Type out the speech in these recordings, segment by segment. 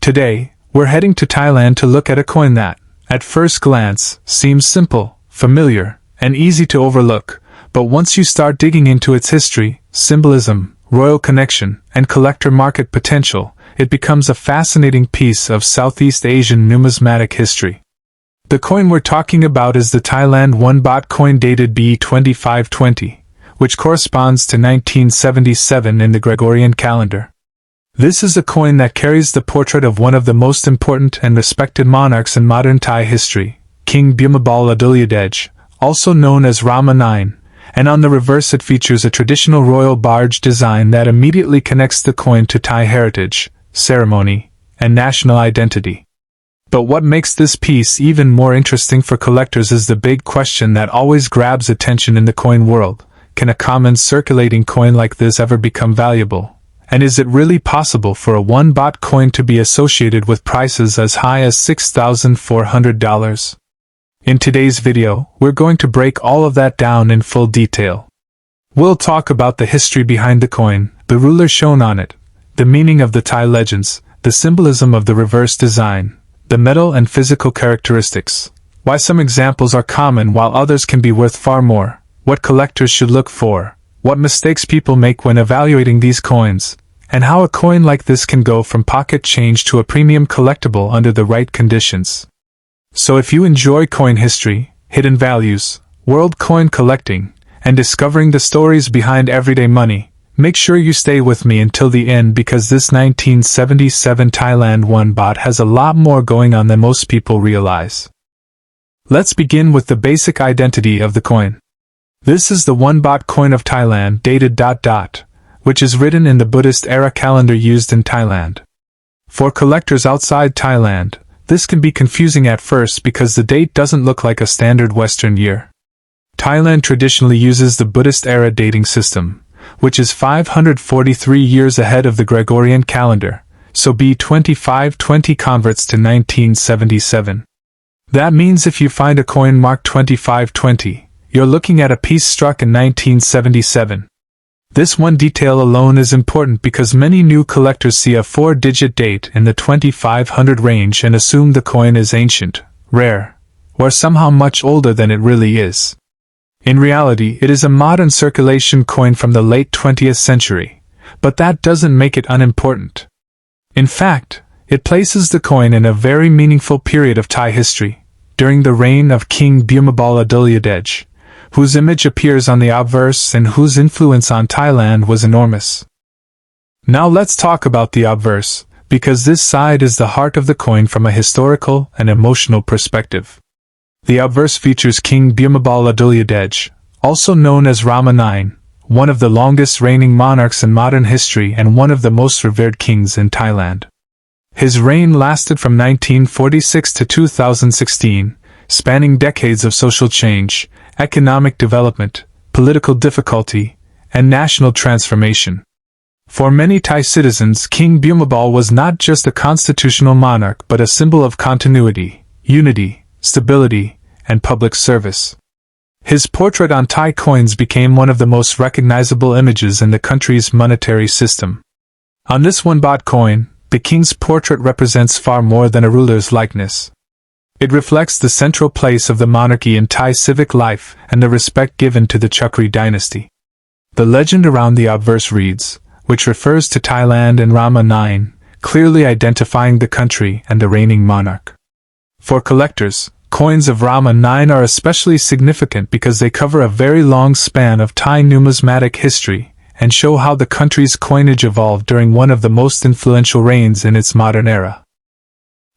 Today, we're heading to Thailand to look at a coin that, at first glance, seems simple, familiar, and easy to overlook, but once you start digging into its history, symbolism, royal connection, and collector market potential, it becomes a fascinating piece of Southeast Asian numismatic history. The coin we're talking about is the Thailand 1 baht coin dated BE 2520, which corresponds to 1977 in the Gregorian calendar. This is a coin that carries the portrait of one of the most important and respected monarchs in modern Thai history, King Bhumibol Adulyadej, also known as Rama IX, and on the reverse it features a traditional royal barge design that immediately connects the coin to Thai heritage, ceremony, and national identity. But what makes this piece even more interesting for collectors is the big question that always grabs attention in the coin world: can a common circulating coin like this ever become valuable? And is it really possible for a 1 baht coin to be associated with prices as high as $6,400? In today's video, we're going to break all of that down in full detail. We'll talk about the history behind the coin, the ruler shown on it, the meaning of the Thai legends, the symbolism of the reverse design, the metal and physical characteristics, why some examples are common while others can be worth far more, what collectors should look for, what mistakes people make when evaluating these coins, and how a coin like this can go from pocket change to a premium collectible under the right conditions. So if you enjoy coin history, hidden values, world coin collecting, and discovering the stories behind everyday money, make sure you stay with me until the end, because this 1977 Thailand 1 baht has a lot more going on than most people realize. Let's begin with the basic identity of the coin. This is the 1 baht coin of Thailand dated ... which is written in the Buddhist Era calendar used in Thailand. For collectors outside Thailand, this can be confusing at first because the date doesn't look like a standard Western year. Thailand traditionally uses the Buddhist Era dating system, which is 543 years ahead of the Gregorian calendar, so BE 2520 converts to 1977. That means if you find a coin marked 2520, you're looking at a piece struck in 1977. This one detail alone is important because many new collectors see a 4-digit date in the 2500 range and assume the coin is ancient, rare, or somehow much older than it really is. In reality, it is a modern circulation coin from the late 20th century, but that doesn't make it unimportant. In fact, it places the coin in a very meaningful period of Thai history, during the reign of King Bhumibol Adulyadej, whose image appears on the Obverse and whose influence on Thailand was enormous. Now let's talk about the Obverse, because this side is the heart of the coin from a historical and emotional perspective. The Obverse features King Bhumibol Adulyadej, also known as Rama IX, one of the longest reigning monarchs in modern history and one of the most revered kings in Thailand. His reign lasted from 1946 to 2016, spanning decades of social change, economic development, political difficulty, and national transformation. For many Thai citizens, King Bhumibol was not just a constitutional monarch but a symbol of continuity, unity, stability, and public service. His portrait on Thai coins became one of the most recognizable images in the country's monetary system. On this 1 baht coin, the king's portrait represents far more than a ruler's likeness. It reflects the central place of the monarchy in Thai civic life and the respect given to the Chakri dynasty. The legend around the obverse reads, which refers to Thailand and Rama IX, clearly identifying the country and the reigning monarch. For collectors, coins of Rama IX are especially significant because they cover a very long span of Thai numismatic history and show how the country's coinage evolved during one of the most influential reigns in its modern era.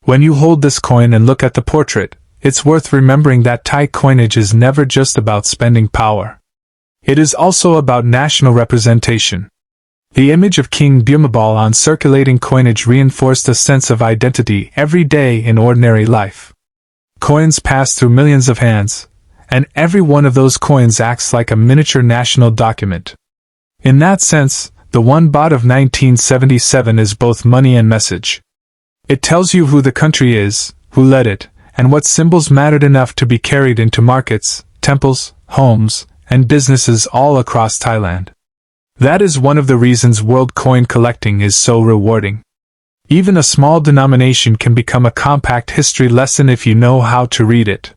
When you hold this coin and look at the portrait, it's worth remembering that Thai coinage is never just about spending power. It is also about national representation. The image of King Bhumibol on circulating coinage reinforced a sense of identity every day in ordinary life. Coins pass through millions of hands, and every one of those coins acts like a miniature national document. In that sense, the 1 baht of 1977 is both money and message. It tells you who the country is, who led it, and what symbols mattered enough to be carried into markets, temples, homes, and businesses all across Thailand. That is one of the reasons world coin collecting is so rewarding. Even a small denomination can become a compact history lesson if you know how to read it.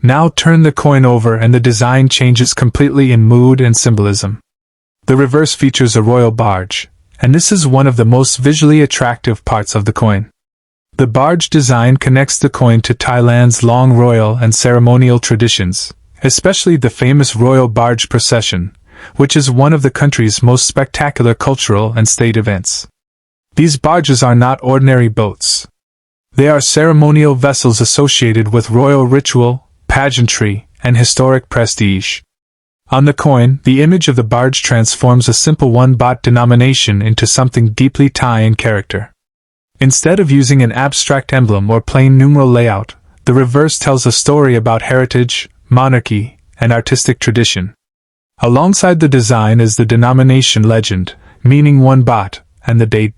Now turn the coin over and the design changes completely in mood and symbolism. The reverse features a royal barge, and this is one of the most visually attractive parts of the coin. The barge design connects the coin to Thailand's long royal and ceremonial traditions, especially the famous royal barge procession, which is one of the country's most spectacular cultural and state events. These barges are not ordinary boats. They are ceremonial vessels associated with royal ritual, pageantry, and historic prestige. On the coin, the image of the barge transforms a simple 1 baht denomination into something deeply Thai in character. Instead of using an abstract emblem or plain numeral layout, the reverse tells a story about heritage, monarchy, and artistic tradition. Alongside the design is the denomination legend, meaning 1 baht, and the date ...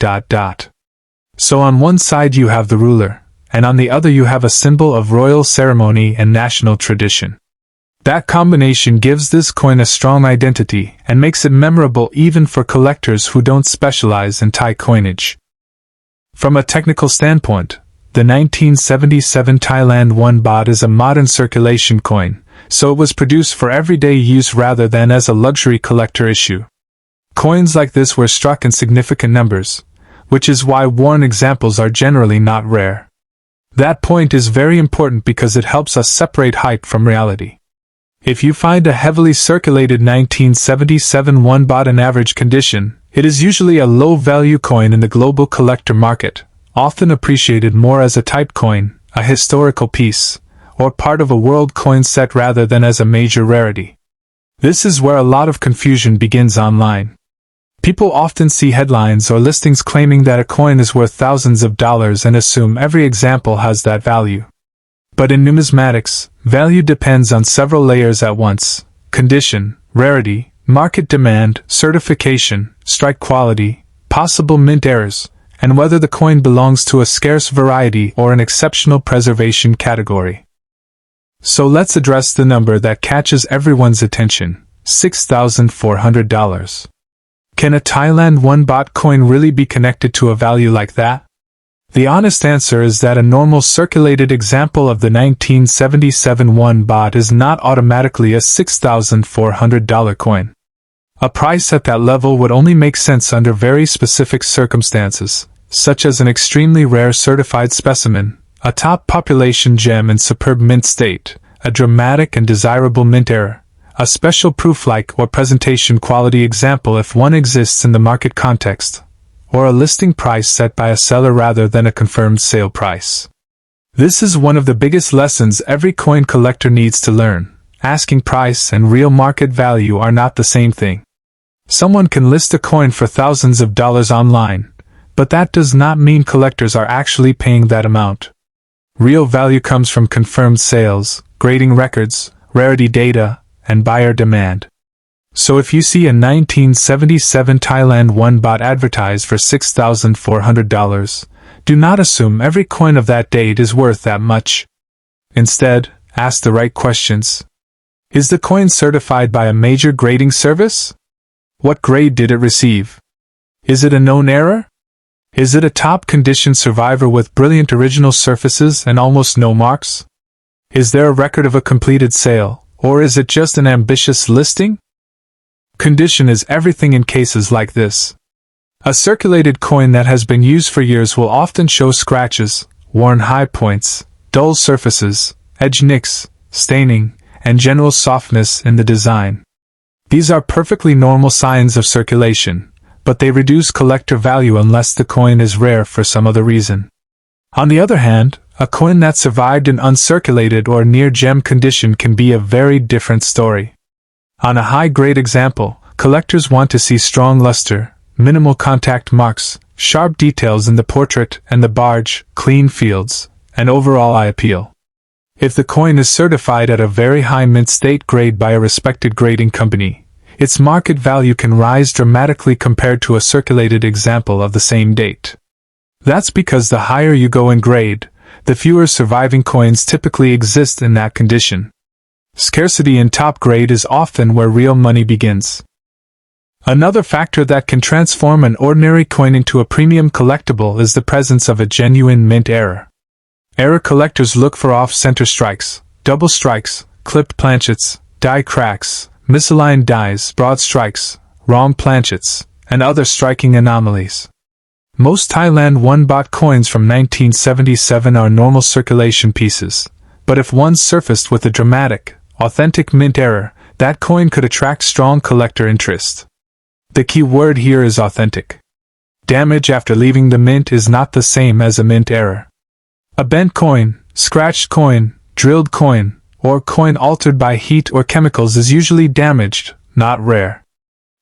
So on one side you have the ruler, and on the other you have a symbol of royal ceremony and national tradition. That combination gives this coin a strong identity and makes it memorable even for collectors who don't specialize in Thai coinage. From a technical standpoint, the 1977 Thailand 1 baht is a modern circulation coin, so it was produced for everyday use rather than as a luxury collector issue. Coins like this were struck in significant numbers, which is why worn examples are generally not rare. That point is very important because it helps us separate hype from reality. If you find a heavily circulated 1977 1 baht in average condition, it is usually a low-value coin in the global collector market, often appreciated more as a type coin, a historical piece, or part of a world coin set rather than as a major rarity. This is where a lot of confusion begins online. People often see headlines or listings claiming that a coin is worth thousands of dollars and assume every example has that value. But in numismatics, value depends on several layers at once: condition, rarity, market demand, certification, strike quality, possible mint errors, and whether the coin belongs to a scarce variety or an exceptional preservation category. So let's address the number that catches everyone's attention: $6,400. Can a Thailand 1 baht coin really be connected to a value like that? The honest answer is that a normal circulated example of the 1977 1 baht is not automatically a $6,400 coin. A price at that level would only make sense under very specific circumstances, such as an extremely rare certified specimen, a top population gem in superb mint state, a dramatic and desirable mint error, a special proof-like or presentation quality example if one exists in the market context, or a listing price set by a seller rather than a confirmed sale price. This is one of the biggest lessons every coin collector needs to learn. Asking price and real market value are not the same thing. Someone can list a coin for thousands of dollars online, but that does not mean collectors are actually paying that amount. Real value comes from confirmed sales, grading records, rarity data, and buyer demand. So if you see a 1977 Thailand 1 baht advertised for $6,400, do not assume every coin of that date is worth that much. Instead, ask the right questions. Is the coin certified by a major grading service? What grade did it receive? Is it a known error? Is it a top condition survivor with brilliant original surfaces and almost no marks? Is there a record of a completed sale, or is it just an ambitious listing? Condition is everything in cases like this. A circulated coin that has been used for years will often show scratches, worn high points, dull surfaces, edge nicks, staining, and general softness in the design. These are perfectly normal signs of circulation, but they reduce collector value unless the coin is rare for some other reason. On the other hand, a coin that survived in uncirculated or near-gem condition can be a very different story. On a high-grade example, collectors want to see strong luster, minimal contact marks, sharp details in the portrait and the barge, clean fields, and overall eye appeal. If the coin is certified at a very high mint state grade by a respected grading company, its market value can rise dramatically compared to a circulated example of the same date. That's because the higher you go in grade, the fewer surviving coins typically exist in that condition. Scarcity in top grade is often where real money begins. Another factor that can transform an ordinary coin into a premium collectible is the presence of a genuine mint error. Error collectors look for off-center strikes, double strikes, clipped planchets, die cracks, misaligned dies, broad strikes, wrong planchets, and other striking anomalies. Most Thailand 1 baht coins from 1977 are normal circulation pieces, but if one surfaced with a dramatic, authentic mint error, that coin could attract strong collector interest. The key word here is authentic. Damage after leaving the mint is not the same as a mint error. A bent coin, scratched coin, drilled coin, or coin altered by heat or chemicals is usually damaged, not rare.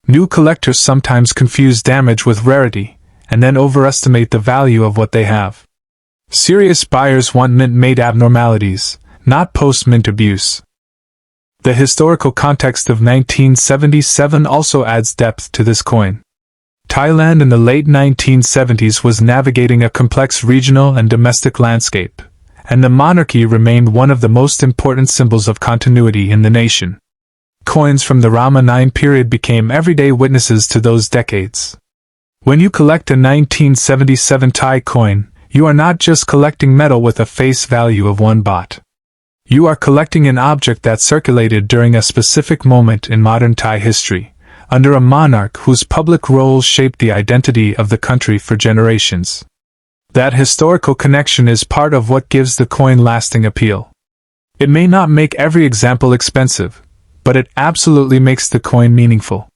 New collectors sometimes confuse damage with rarity, and then overestimate the value of what they have. Serious buyers want mint-made abnormalities, not post-mint abuse. The historical context of 1977 also adds depth to this coin. Thailand in the late 1970s was navigating a complex regional and domestic landscape, and the monarchy remained one of the most important symbols of continuity in the nation. Coins from the Rama IX period became everyday witnesses to those decades. When you collect a 1977 Thai coin, you are not just collecting metal with a face value of 1 baht. You are collecting an object that circulated during a specific moment in modern Thai history, under a monarch whose public roles shaped the identity of the country for generations. That historical connection is part of what gives the coin lasting appeal. It may not make every example expensive, but it absolutely makes the coin meaningful.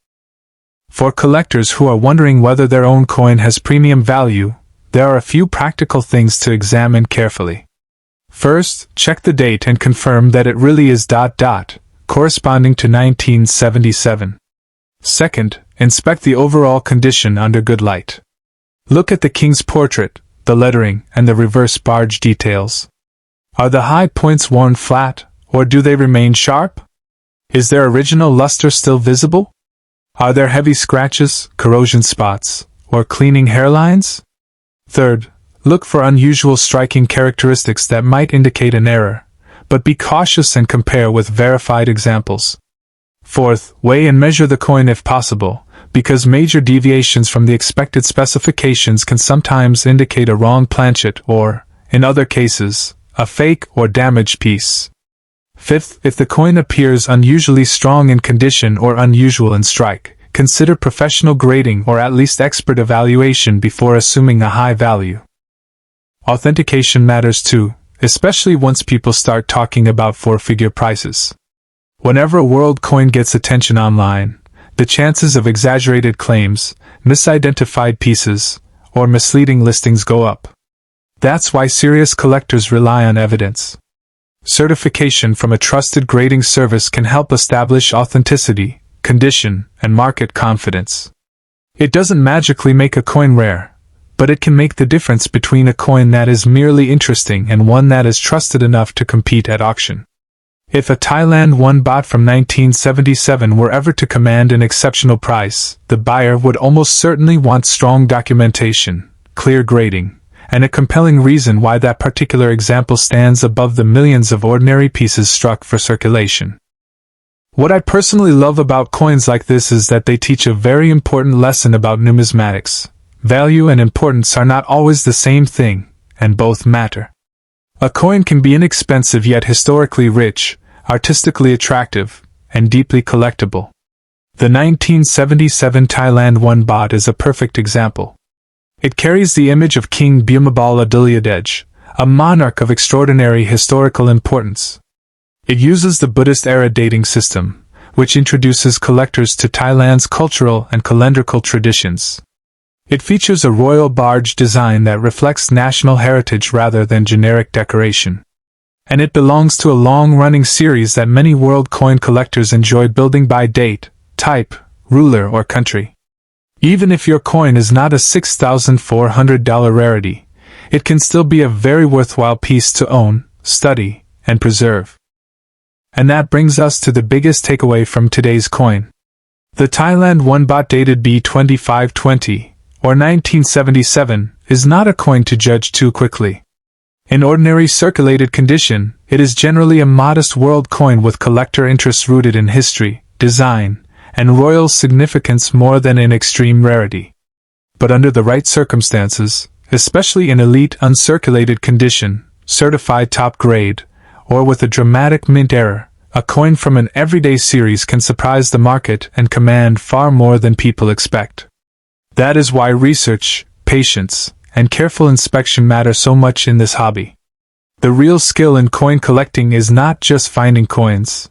For collectors who are wondering whether their own coin has premium value, there are a few practical things to examine carefully. First, check the date and confirm that it really is ... corresponding to 1977. Second, inspect the overall condition under good light. Look at the king's portrait, the lettering, and the reverse barge details. Are the high points worn flat, or do they remain sharp? Is their original luster still visible? Are there heavy scratches, corrosion spots, or cleaning hairlines? Third, look for unusual striking characteristics that might indicate an error, but be cautious and compare with verified examples. Fourth, weigh and measure the coin if possible, because major deviations from the expected specifications can sometimes indicate a wrong planchet or, in other cases, a fake or damaged piece. Fifth, if the coin appears unusually strong in condition or unusual in strike, consider professional grading or at least expert evaluation before assuming a high value. Authentication matters too, especially once people start talking about four-figure prices. Whenever a world coin gets attention online, the chances of exaggerated claims, misidentified pieces, or misleading listings go up. That's why serious collectors rely on evidence. Certification from a trusted grading service can help establish authenticity, condition, and market confidence. It doesn't magically make a coin rare, but it can make the difference between a coin that is merely interesting and one that is trusted enough to compete at auction. If a Thailand 1 baht from 1977 were ever to command an exceptional price, the buyer would almost certainly want strong documentation, clear grading, and a compelling reason why that particular example stands above the millions of ordinary pieces struck for circulation. What I personally love about coins like this is that they teach a very important lesson about numismatics. Value and importance are not always the same thing, and both matter. A coin can be inexpensive yet historically rich, artistically attractive, and deeply collectible. The 1977 Thailand 1 baht is a perfect example. It carries the image of King Bhumibol Adulyadej, a monarch of extraordinary historical importance. It uses the Buddhist Era dating system, which introduces collectors to Thailand's cultural and calendrical traditions. It features a royal barge design that reflects national heritage rather than generic decoration. And it belongs to a long-running series that many world coin collectors enjoy building by date, type, ruler, or country. Even if your coin is not a $6,400 rarity, it can still be a very worthwhile piece to own, study, and preserve. And that brings us to the biggest takeaway from today's coin. The Thailand 1 baht dated B2520, or 1977, is not a coin to judge too quickly. In ordinary circulated condition, it is generally a modest world coin with collector interests rooted in history, design, and royal significance more than in extreme rarity. But under the right circumstances, especially in elite uncirculated condition, certified top grade, or with a dramatic mint error, a coin from an everyday series can surprise the market and command far more than people expect. That is why research, patience, and careful inspection matter so much in this hobby. The real skill in coin collecting is not just finding coins.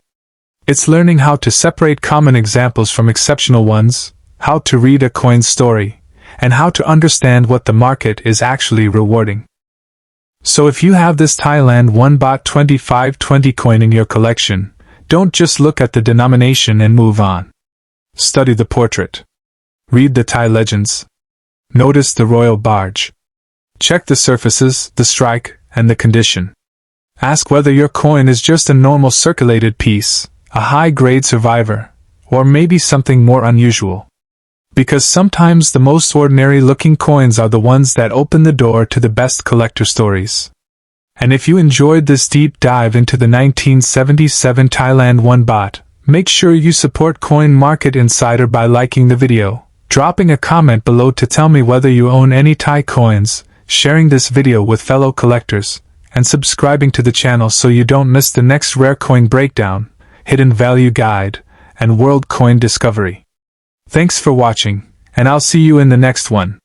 It's learning how to separate common examples from exceptional ones, how to read a coin's story, and how to understand what the market is actually rewarding. So if you have this Thailand 1 Baht 2520 coin in your collection, don't just look at the denomination and move on. Study the portrait. Read the Thai legends. Notice the royal barge. Check the surfaces, the strike, and the condition. Ask whether your coin is just a normal circulated piece, a high-grade survivor, or maybe something more unusual. Because sometimes the most ordinary-looking coins are the ones that open the door to the best collector stories. And if you enjoyed this deep dive into the 1977 Thailand 1 Baht, make sure you support Coin Market Insider by liking the video, dropping a comment below to tell me whether you own any Thai coins, sharing this video with fellow collectors, and subscribing to the channel so you don't miss the next rare coin breakdown, hidden value guide, and world coin discovery. Thanks for watching, and I'll see you in the next one.